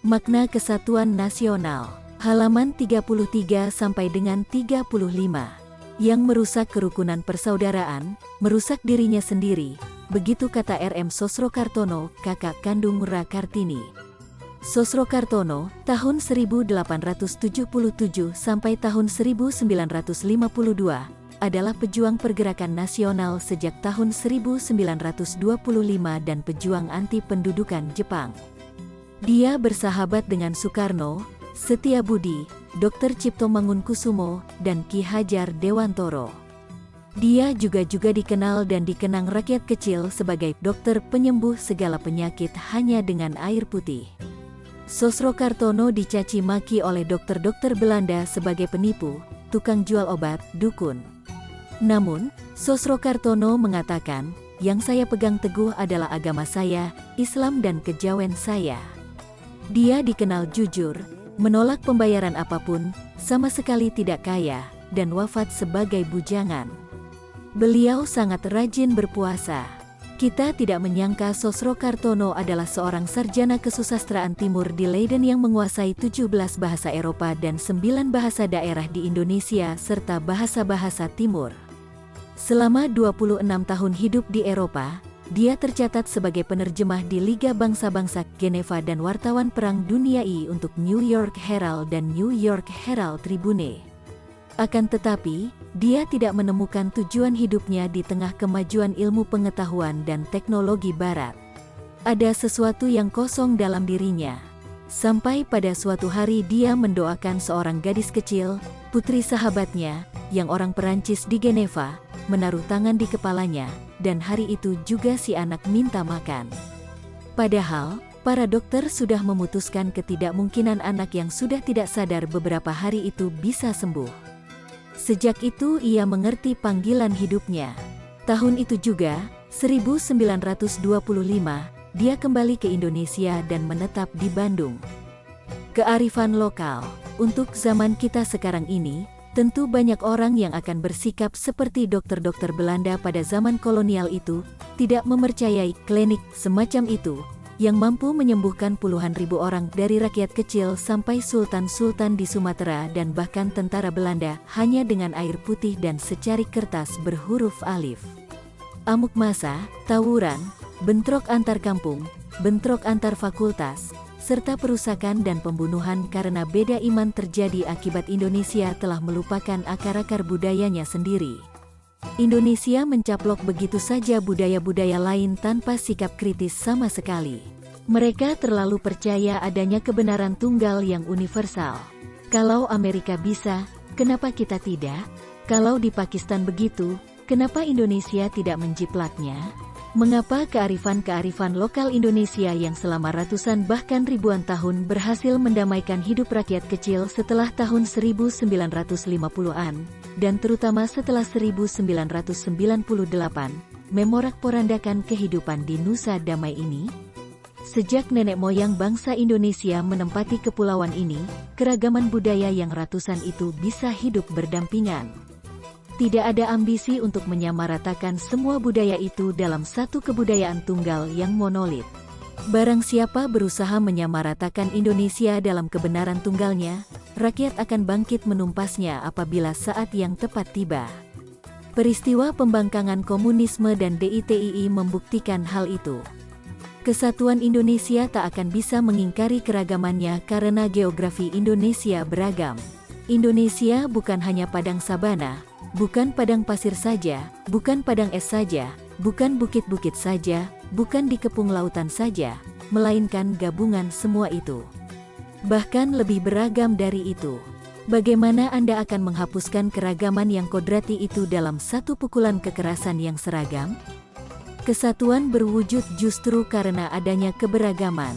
Makna Kesatuan Nasional, halaman 33 sampai dengan 35. Yang merusak kerukunan persaudaraan, merusak dirinya sendiri, begitu kata R.M. Sosrokartono, kakak kandung Ra Kartini. Sosrokartono, tahun 1877 sampai tahun 1952, adalah pejuang pergerakan nasional sejak tahun 1925 dan pejuang anti pendudukan Jepang. Dia bersahabat dengan Soekarno, Setiabudi, Dr. Cipto Mangunkusumo, dan Ki Hajar Dewantoro. Dia juga dikenal dan dikenang rakyat kecil sebagai dokter penyembuh segala penyakit hanya dengan air putih. Sosrokartono dicaci maki oleh dokter-dokter Belanda sebagai penipu, tukang jual obat, dukun. Namun, Sosrokartono mengatakan, yang saya pegang teguh adalah agama saya, Islam dan kejawen saya. Dia dikenal jujur, menolak pembayaran apapun, sama sekali tidak kaya, dan wafat sebagai bujangan. Beliau sangat rajin berpuasa. Kita tidak menyangka Sosrokartono adalah seorang sarjana kesusastraan timur di Leiden yang menguasai 17 bahasa Eropa dan 9 bahasa daerah di Indonesia serta bahasa-bahasa timur. Selama 26 tahun hidup di Eropa, dia tercatat sebagai penerjemah di Liga Bangsa-Bangsa, Geneva dan wartawan Perang Dunia I untuk New York Herald dan New York Herald Tribune. Akan tetapi, dia tidak menemukan tujuan hidupnya di tengah kemajuan ilmu pengetahuan dan teknologi barat. Ada sesuatu yang kosong dalam dirinya. Sampai pada suatu hari dia mendoakan seorang gadis kecil, putri sahabatnya, yang orang Perancis di Geneva, menaruh tangan di kepalanya, dan hari itu juga si anak minta makan. Padahal, para dokter sudah memutuskan ketidakmungkinan anak yang sudah tidak sadar beberapa hari itu bisa sembuh. Sejak itu ia mengerti panggilan hidupnya. Tahun itu juga, 1925, dia kembali ke Indonesia dan menetap di Bandung. Kearifan lokal, untuk zaman kita sekarang ini, tentu banyak orang yang akan bersikap seperti dokter-dokter Belanda pada zaman kolonial itu, tidak mempercayai klinik semacam itu, yang mampu menyembuhkan puluhan ribu orang dari rakyat kecil sampai sultan-sultan di Sumatera dan bahkan tentara Belanda hanya dengan air putih dan secarik kertas berhuruf alif. Amuk massa, tawuran, bentrok antar kampung, bentrok antar fakultas, serta perusakan dan pembunuhan karena beda iman terjadi akibat Indonesia telah melupakan akar-akar budayanya sendiri. Indonesia mencaplok begitu saja budaya-budaya lain tanpa sikap kritis sama sekali. Mereka terlalu percaya adanya kebenaran tunggal yang universal. Kalau Amerika bisa, kenapa kita tidak? Kalau di Pakistan begitu, kenapa Indonesia tidak menjiplaknya? Mengapa kearifan-kearifan lokal Indonesia yang selama ratusan bahkan ribuan tahun berhasil mendamaikan hidup rakyat kecil setelah tahun 1950-an, dan terutama setelah 1998, memorak-porandakan kehidupan di Nusa Damai ini? Sejak nenek moyang bangsa Indonesia menempati kepulauan ini, keragaman budaya yang ratusan itu bisa hidup berdampingan. Tidak ada ambisi untuk menyamaratakan semua budaya itu dalam satu kebudayaan tunggal yang monolit. Barang siapa berusaha menyamaratakan Indonesia dalam kebenaran tunggalnya, rakyat akan bangkit menumpasnya apabila saat yang tepat tiba. Peristiwa pembangkangan komunisme dan DITII membuktikan hal itu. Kesatuan Indonesia tak akan bisa mengingkari keragamannya karena geografi Indonesia beragam. Indonesia bukan hanya padang sabana, bukan padang pasir saja, bukan padang es saja, bukan bukit-bukit saja, bukan dikepung lautan saja, melainkan gabungan semua itu. Bahkan lebih beragam dari itu. Bagaimana Anda akan menghapuskan keragaman yang kodrati itu dalam satu pukulan kekerasan yang seragam? Kesatuan berwujud justru karena adanya keberagaman.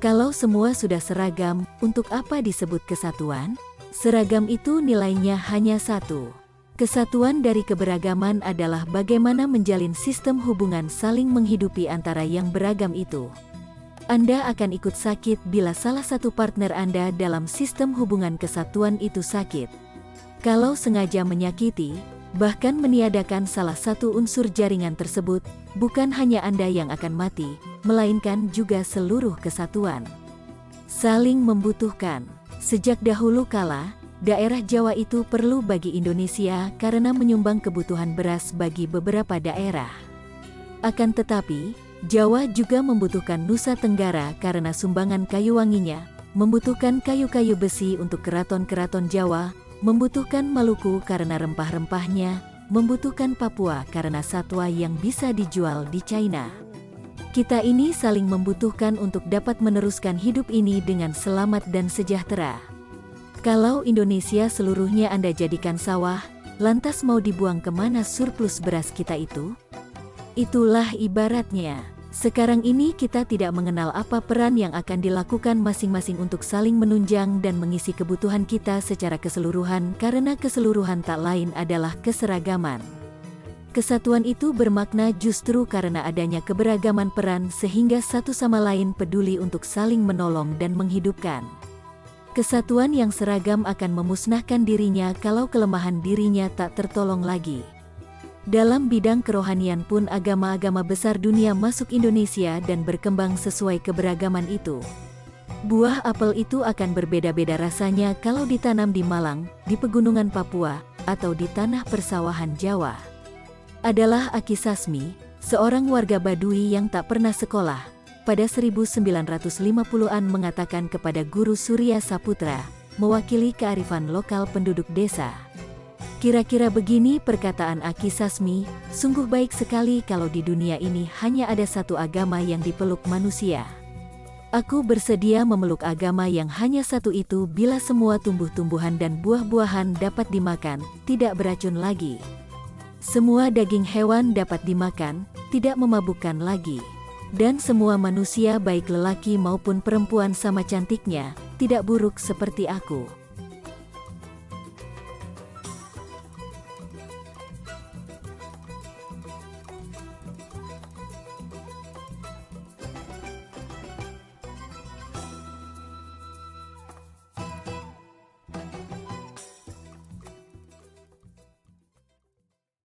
Kalau semua sudah seragam, untuk apa disebut kesatuan? Seragam itu nilainya hanya satu. Kesatuan dari keberagaman adalah bagaimana menjalin sistem hubungan saling menghidupi antara yang beragam itu. Anda akan ikut sakit bila salah satu partner Anda dalam sistem hubungan kesatuan itu sakit. Kalau sengaja menyakiti, bahkan meniadakan salah satu unsur jaringan tersebut, bukan hanya Anda yang akan mati, melainkan juga seluruh kesatuan. Saling membutuhkan. Sejak dahulu kala, daerah Jawa itu perlu bagi Indonesia karena menyumbang kebutuhan beras bagi beberapa daerah. Akan tetapi, Jawa juga membutuhkan Nusa Tenggara karena sumbangan kayu wanginya, membutuhkan kayu-kayu besi untuk keraton-keraton Jawa, membutuhkan Maluku karena rempah-rempahnya, membutuhkan Papua karena satwa yang bisa dijual di China. Kita ini saling membutuhkan untuk dapat meneruskan hidup ini dengan selamat dan sejahtera. Kalau Indonesia seluruhnya Anda jadikan sawah, lantas mau dibuang kemana surplus beras kita itu? Itulah ibaratnya. Sekarang ini kita tidak mengenal apa peran yang akan dilakukan masing-masing untuk saling menunjang dan mengisi kebutuhan kita secara keseluruhan karena keseluruhan tak lain adalah keseragaman. Kesatuan itu bermakna justru karena adanya keberagaman peran sehingga satu sama lain peduli untuk saling menolong dan menghidupkan. Kesatuan yang seragam akan memusnahkan dirinya kalau kelemahan dirinya tak tertolong lagi. Dalam bidang kerohanian pun agama-agama besar dunia masuk Indonesia dan berkembang sesuai keberagaman itu. Buah apel itu akan berbeda-beda rasanya kalau ditanam di Malang, di pegunungan Papua, atau di tanah persawahan Jawa. Adalah Aki Sasmi, seorang warga Baduy yang tak pernah sekolah, pada 1950-an mengatakan kepada Guru Surya Saputra, mewakili kearifan lokal penduduk desa. Kira-kira begini perkataan Aki Sasmi, sungguh baik sekali kalau di dunia ini hanya ada satu agama yang dipeluk manusia. Aku bersedia memeluk agama yang hanya satu itu bila semua tumbuh-tumbuhan dan buah-buahan dapat dimakan, tidak beracun lagi. Semua daging hewan dapat dimakan, tidak memabukkan lagi. Dan semua manusia baik lelaki maupun perempuan sama cantiknya, tidak buruk seperti aku.